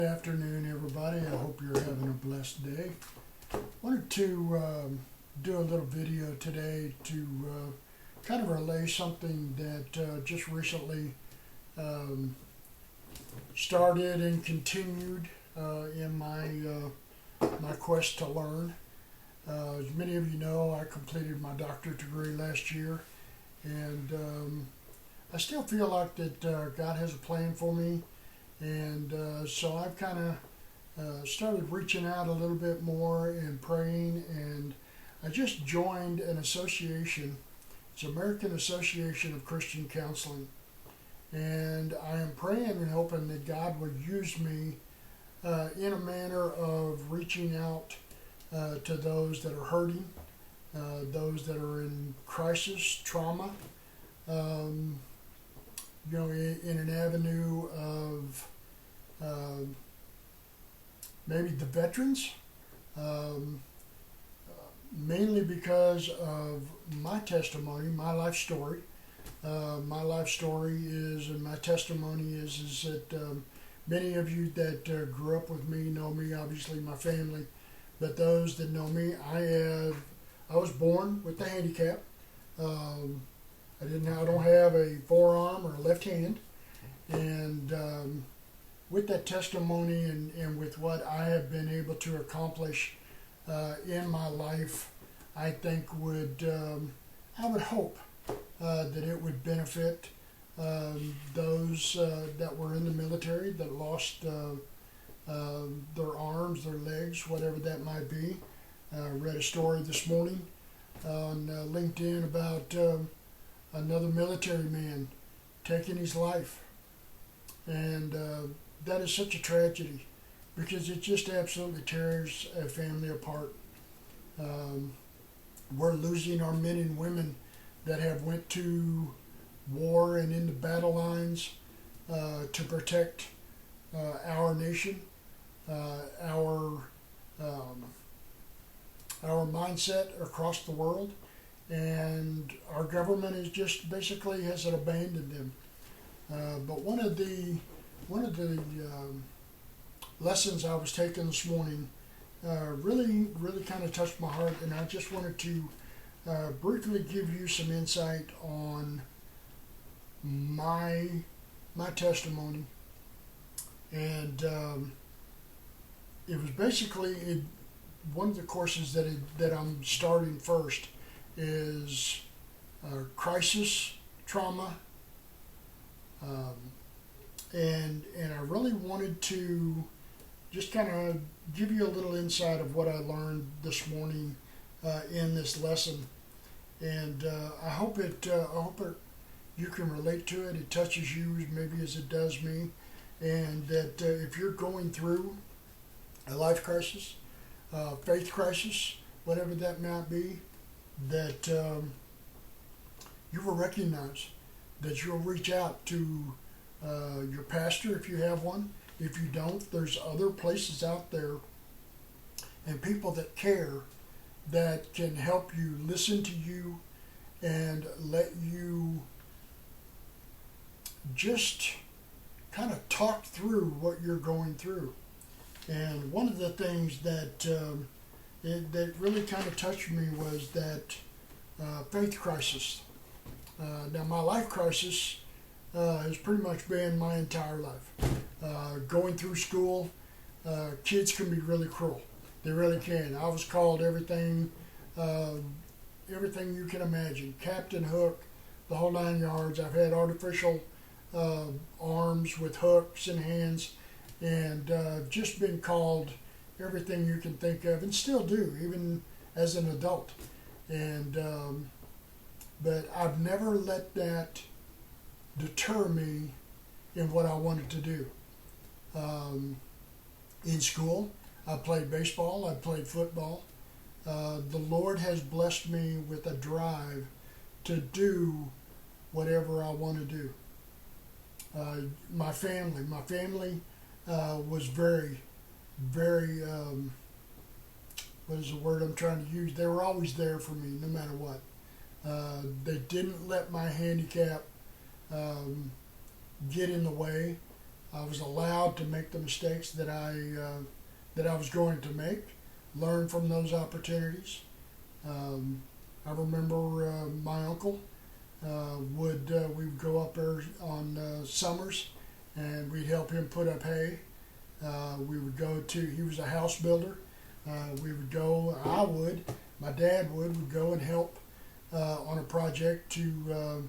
Good afternoon, everybody. I hope you're having a blessed day. Wanted to do a little video today to kind of relay something that just recently um, started and continued in my quest to learn. As many of you know, I completed my doctorate degree last year, and I still feel like that God has a plan for me. And so I've kind of started reaching out a little bit more and praying. And I just joined an association. It's American Association of Christian Counseling. And I am praying and hoping that God would use me in a manner of reaching out to those that are hurting, those that are in crisis, trauma, um, in an avenue of maybe the veterans, um, mainly because of my testimony, my life story. My life story is, and my testimony is that many of you that grew up with me know me, obviously my family, but those that know me, I was born with a handicap. Um, I don't have a forearm or a left hand, and with that testimony and with what I have been able to accomplish in my life, I think I would hope that it would benefit those that were in the military that lost their arms, their legs, whatever that might be. Read a story this morning on LinkedIn about another military man taking his life. And that is such a tragedy because it just absolutely tears a family apart. We're losing our men and women that have went to war and in the battle lines to protect our nation, our mindset across the world, and our government is just basically has abandoned them. But one of the lessons I was taking this morning really kind of touched my heart, and I just wanted to briefly give you some insight on my testimony. And it was basically one of the courses that I'm starting first is crisis trauma. And I really wanted to just kind of give you a little insight of what I learned this morning in this lesson, and I hope you can relate to it. It touches you maybe as it does me, and that if you're going through a life crisis, faith crisis, whatever that might be, that you will recognize that you'll reach out to your pastor if you have one. If you don't, there's other places out there and people that care that can help you, listen to you, and let you just kind of talk through what you're going through. And one of the things that that really kind of touched me was that faith crisis. Now, my life crisis has pretty much been my entire life. Going through school, kids can be really cruel. They really can. I was called everything you can imagine. Captain Hook, the whole 9 yards. I've had artificial arms with hooks and hands, and just been called everything you can think of, and still do, even as an adult. And but I've never let that deter me in what I wanted to do. In school, I played baseball, I played football. The Lord has blessed me with a drive to do whatever I want to do. My family was very, very, what is the word I'm trying to use? They were always there for me no matter what. They didn't let my handicap get in the way. I was allowed to make the mistakes that I was going to make, learn from those opportunities. I remember my uncle we would go up there on summers, and we'd help him put up hay. We would go to, he was a house builder. We would go, my dad would go and help on a project to,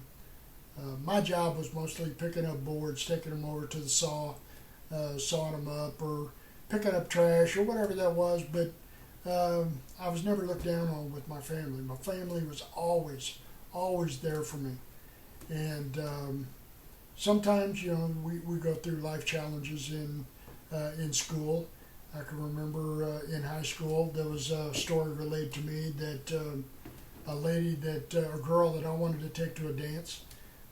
my job was mostly picking up boards, taking them over to the sawing them up, or picking up trash, or whatever that was, but I was never looked down on with my family. My family was always there for me. And sometimes, we go through life challenges in school. I can remember in high school there was a story relayed to me that a girl that I wanted to take to a dance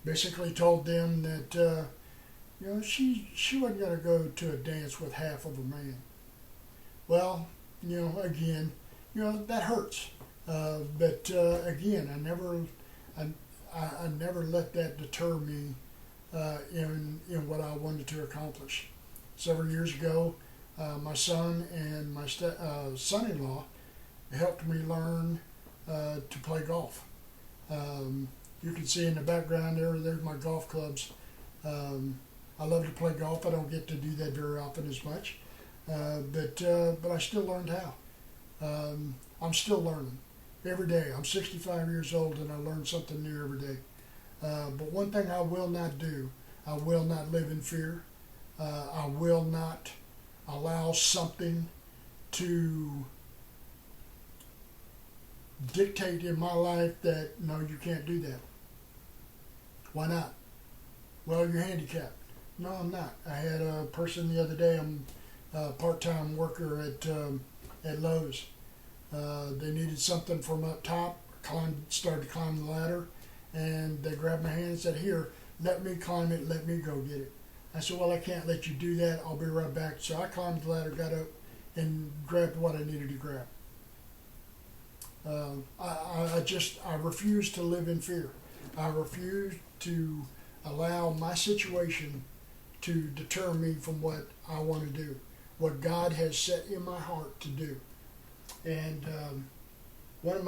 basically told them that she wasn't going to go to a dance with half of a man. Well, again, that hurts. But again, I never let that deter me in what I wanted to accomplish. Several years ago, my son and my son-in-law helped me learn to play golf. You can see in the background there's my golf clubs. I love to play golf. I don't get to do that very often as much, but I still learned how. I'm still learning every day. I'm 65 years old and I learn something new every day. But one thing I will not do, I will not live in fear. I will not allow something to dictate in my life that, no, you can't do that. Why not? Well, you're handicapped. No, I'm not. I had a person the other day, I'm a part-time worker at Lowe's. They needed something from up top, started to climb the ladder, and they grabbed my hand and said, "Here, let me climb it, let me go get it." I said, "Well, I can't let you do that. I'll be right back." So I climbed the ladder, got up, and grabbed what I needed to grab. I refuse to live in fear. I refuse to allow my situation to deter me from what I want to do, what God has set in my heart to do. And one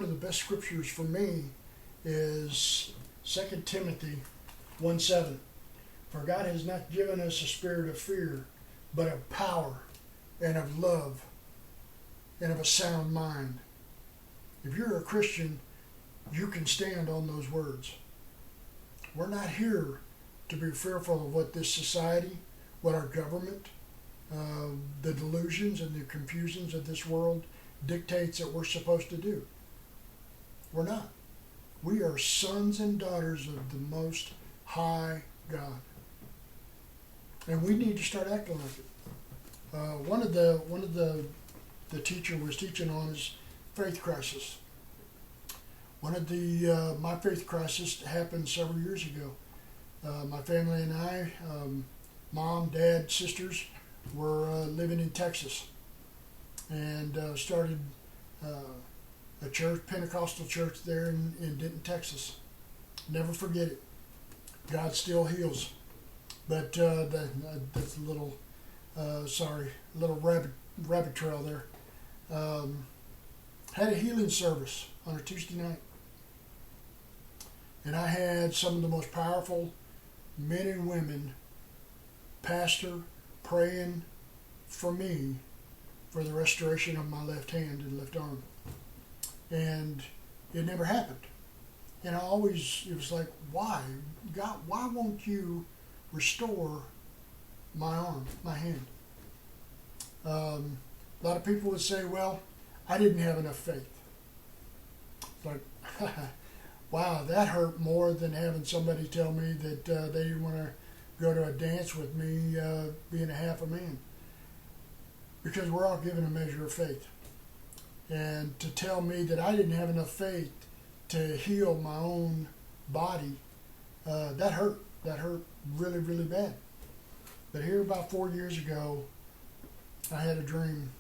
of the best scriptures for me is 2 Timothy 1:7. For God has not given us a spirit of fear, but of power and of love and of a sound mind. If you're a Christian, you can stand on those words. We're not here to be fearful of what this society, what our government, the delusions and the confusions of this world dictates that we're supposed to do. We're not. We are sons and daughters of the Most High God. And we need to start acting like it. One of the teacher was teaching on is faith crisis. One of my faith crisis happened several years ago. My family and I, mom, dad, sisters, were living in Texas, and started a church, Pentecostal church there in Denton, Texas. Never forget it. God still heals. But that's a little, little rabbit trail there. Had a healing service on a Tuesday night. And I had some of the most powerful men and women, pastor, praying for me for the restoration of my left hand and left arm. And it never happened. And it was like, why? God, why won't you restore my arm, my hand? A lot of people would say, well, I didn't have enough faith. It's like, wow, that hurt more than having somebody tell me that they didn't want to go to a dance with me being a half a man. Because we're all given a measure of faith. And to tell me that I didn't have enough faith to heal my own body, that hurt. That hurt really, really bad. But here about 4 years ago, I had a dream.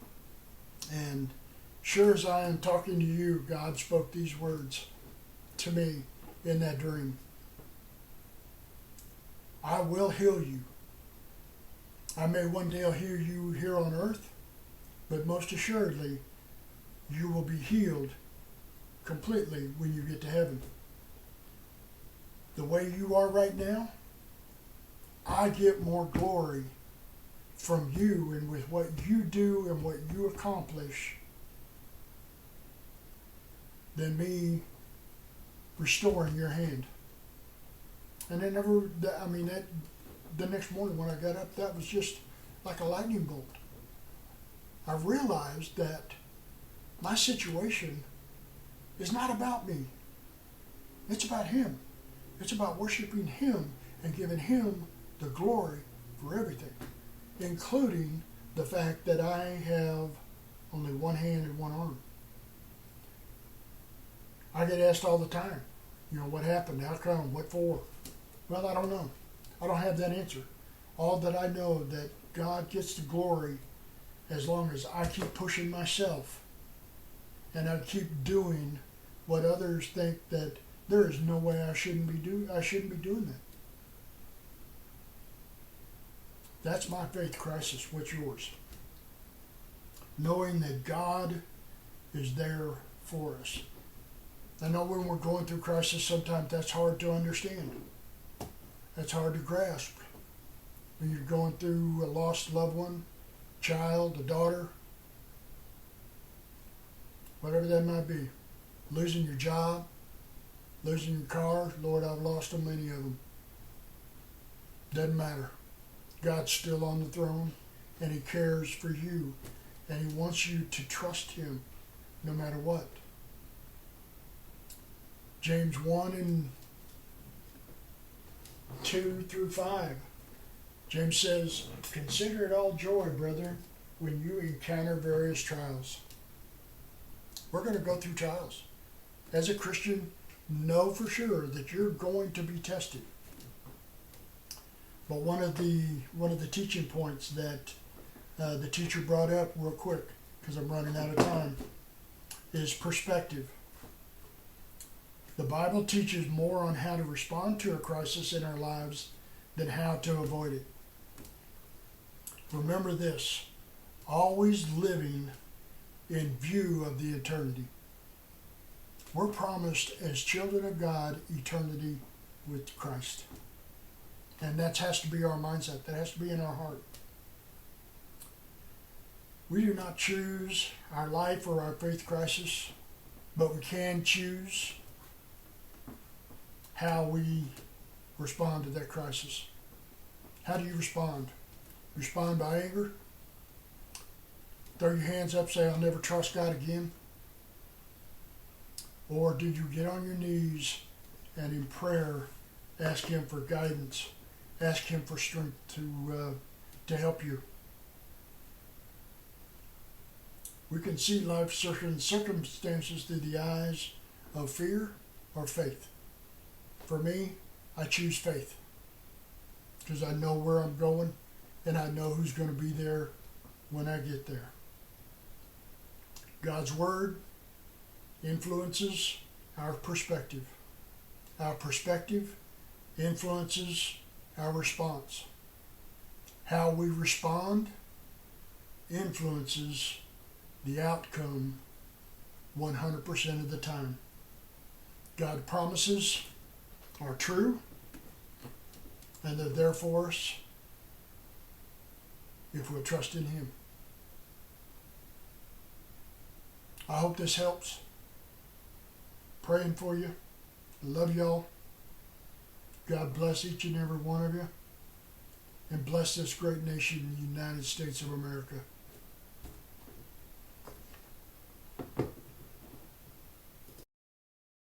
And sure as I am talking to you, God spoke these words to me in that dream. I will heal you I may one day hear you here on earth, but most assuredly, you will be healed completely when you get to heaven. The way you are right now, I get more glory from you and with what you do and what you accomplish than me restoring your hand. And I never, I mean, that the next morning when I got up, that was just like a lightning bolt. I realized that my situation is not about me. It's about Him. It's about worshiping Him and giving Him the glory for everything, including the fact that I have only one hand and one arm. I get asked all the time, what happened? How come? What for? Well, I don't know. I don't have that answer. All that I know that God gets the glory as long as I keep pushing myself and I keep doing what others think that there is no way I shouldn't be doing that. That's my faith crisis. What's yours? Knowing that God is there for us. I know when we're going through crisis, sometimes that's hard to understand. That's hard to grasp. When you're going through a lost loved one, child, a daughter, whatever that might be, losing your job, losing your car. Lord, I've lost so many of them. Doesn't matter. God's still on the throne, and He cares for you, and He wants you to trust Him no matter what. James 1 and 2 through 5. James says, "Consider it all joy, brethren, when you encounter various trials." We're going to go through trials. As a Christian, know for sure that you're going to be tested. But one of the teaching points that the teacher brought up real quick, because I'm running out of time, is perspective. The Bible teaches more on how to respond to a crisis in our lives than how to avoid it. Remember this, always living in view of the eternity. We're promised as children of God eternity with Christ. And that has to be our mindset. That has to be in our heart. We do not choose our life or our faith crisis, but we can choose how we respond to that crisis. How do you respond? Respond by anger? Throw your hands up, say, "I'll never trust God again"? Or did you get on your knees and in prayer ask Him for guidance, ask Him for strength to help you? We can see life circumstances through the eyes of fear or faith. For me, I choose faith because I know where I'm going and I know who's going to be there when I get there. God's Word influences our perspective. Our perspective influences our response. How we respond influences the outcome 100% of the time. God's promises are true, and they're there for us if we'll trust in Him. I hope this helps. Praying for you. Love y'all. God bless each and every one of you. And bless this great nation, the United States of America.